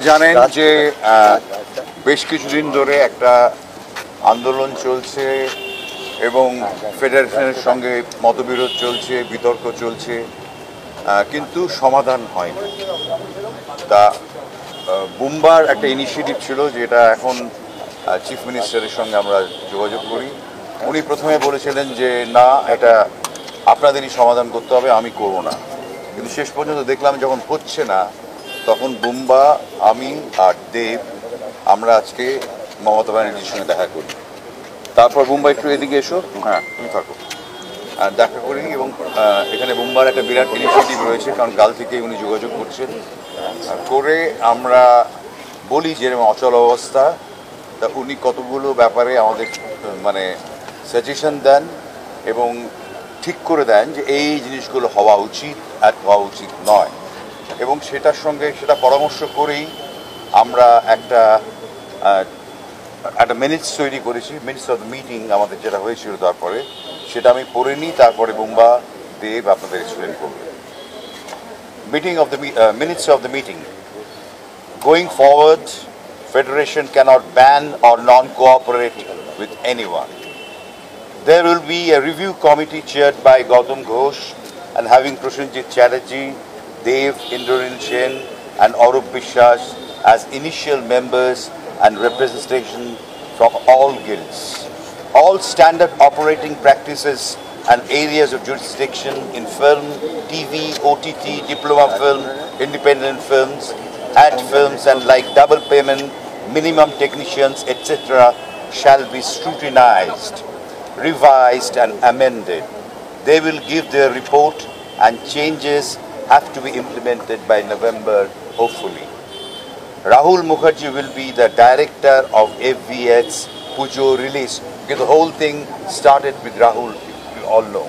জানেন যে বেশ কিছুদিন ধরে একটা আন্দোলন চলছে এবং ফেডারেশনের সঙ্গে মতবিরোধ চলছে, বিতর্ক চলছে, কিন্তু সমাধান হয়নি। তা বুম্বার একটা ইনিশিয়েটিভ ছিল, যেটা এখন চিফ মিনিস্টারের সঙ্গে আমরা যোগাযোগ করি। উনি প্রথমে বলেছিলেন যে না, এটা আপনাদেরই সমাধান করতে হবে, আমি করব না। কিন্তু শেষ পর্যন্ত দেখলাম যখন হচ্ছে না, তখন বুম্বা, আমি আর দেব আমরা আজকে মমতা ব্যানার্জির সঙ্গে দেখা করি। তারপর বুম্বা একটু এদিকে এসো, হ্যাঁ তুমি থাকো, দেখা করি। এবং এখানে বুম্বার একটা বিরাট ইনিশিয়েটিভ রয়েছে, কারণ কাল থেকেই উনি যোগাযোগ করছেন। করে আমরা বলি যে অচল অবস্থা, তা উনি কতগুলো ব্যাপারে আমাদের মানে সাজেশন দেন এবং ঠিক করে দেন যে এই জিনিসগুলো হওয়া উচিত আর হওয়া উচিত নয়। এবং সেটার সঙ্গে সেটা পরামর্শ করেই আমরা একটা মিনিটস তৈরি করেছি, মিনিটস অফ দ্য মিটিং আমাদের যেটা হয়েছিল। তারপরে সেটা আমি পড়ে নিই, তারপরে বুম্বা দেব আপনাদের এক্সপ্লেন করবে। Minutes of the meeting. Going forward, Federation cannot ban or non-cooperate with anyone. There will be a review committee chaired by Gautam Ghosh and having Prashanjit Chatterjee, Dev, Indranil Sen and Arup Bishwas as initial members and representation from all guilds. All standard operating practices and areas of jurisdiction in film, TV, OTT, diploma film, independent films, ad films and like double payment, minimum technicians, etc. shall be scrutinized, revised and amended. They will give their report and changes have to be implemented by November, hopefully. Rahul Mukherjee will be the director of FVX Pujo release, because the whole thing started with Rahul, you all know.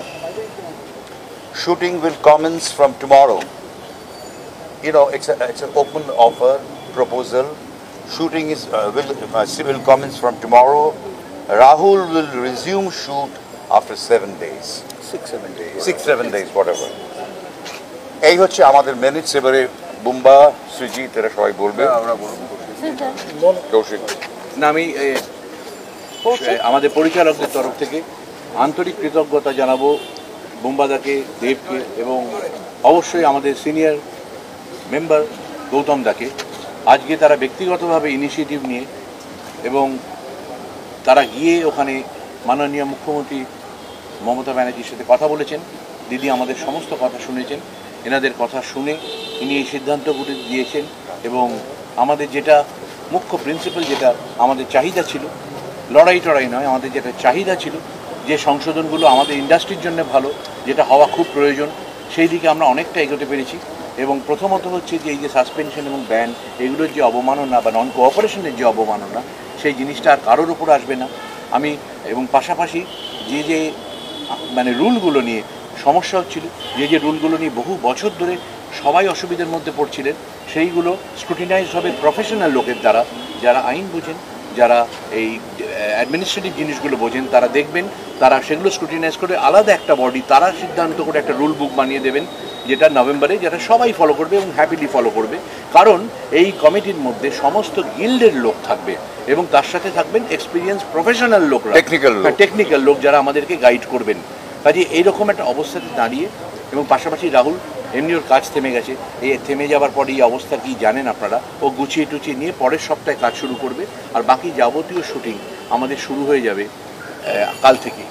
Shooting will commence from tomorrow. You know, it's an open offer proposal. Shooting will commence from tomorrow. Rahul will resume shoot after 7 days. 6-7 days, whatever. এই হচ্ছে আমাদের minutes. এবারে বুম্বা, সৃজিত এরা সবাই বলবে। কৌশিক না, আমি আমাদের পরিচালকদের তরফ থেকে আন্তরিক কৃতজ্ঞতা জানাবো বুম্বাদাকে, দেবকে এবং অবশ্যই আমাদের সিনিয়র মেম্বার গৌতম দাকে। আজকে তারা ব্যক্তিগতভাবে ইনিশিয়েটিভ নিয়ে এবং তারা গিয়ে ওখানে মাননীয় মুখ্যমন্ত্রী মমতা ব্যানার্জির সাথে কথা বলেছেন। দিদি আমাদের সমস্ত কথা শুনেছেন, এনাদের কথা শুনে ইনি এই সিদ্ধান্তগুলি দিয়েছেন। এবং আমাদের যেটা মুখ্য প্রিন্সিপাল, যেটা আমাদের চাহিদা ছিল, লড়াই টড়াই নয়, আমাদের যেটা চাহিদা ছিল যে সংশোধনগুলো আমাদের ইন্ডাস্ট্রির জন্য ভালো, যেটা হওয়া খুব প্রয়োজন, সেই দিকে আমরা অনেকটা এগোতে পেরেছি। এবং প্রথমত হচ্ছে যে এই যে সাসপেনশন এবং ব্যান, এগুলোর যে অবমাননা বা নন কোঅপারেশনের যে অবমাননা, সেই জিনিসটা আর কারোর উপর আসবে না। আমি এবং পাশাপাশি যে মানে রুলগুলো নিয়ে সমস্যা হচ্ছিল, যে রুলগুলো নিয়ে বহু বছর ধরে সবাই অসুবিধার মধ্যে পড়ছিলেন, সেইগুলো স্ক্রুটিনাইজ হবে প্রফেশনাল লোকের দ্বারা, যারা আইন বোঝেন, যারা এই অ্যাডমিনিস্ট্রেটিভ জিনিসগুলো বোঝেন, তারা দেখবেন, তারা সেগুলো স্ক্রুটিনাইজ করে আলাদা একটা বডি, তারা সিদ্ধান্ত করে একটা রুল বুক বানিয়ে দেবেন, যেটা নভেম্বরে যেটা সবাই ফলো করবে এবং হ্যাপিলি ফলো করবে। কারণ এই কমিটির মধ্যে সমস্ত গিল্ডের লোক থাকবে এবং তার সাথে থাকবেন এক্সপিরিয়েন্স প্রফেশনাল লোকরা, টেকনিক্যাল লোক যারা আমাদেরকে গাইড করবেন। কাজে এইরকম একটা অবস্থাতে দাঁড়িয়ে, এবং পাশাপাশি রাহুল এমনি ওর কাজ থেমে গেছে, এই থেমে যাওয়ার পরে এই অবস্থা কি জানেন আপনারা, ও গুছিয়ে টুচিয়ে নিয়ে পরের সপ্তাহে কাজ শুরু করবে। আর বাকি যাবতীয় শুটিং আমাদের শুরু হয়ে যাবে কাল থেকে।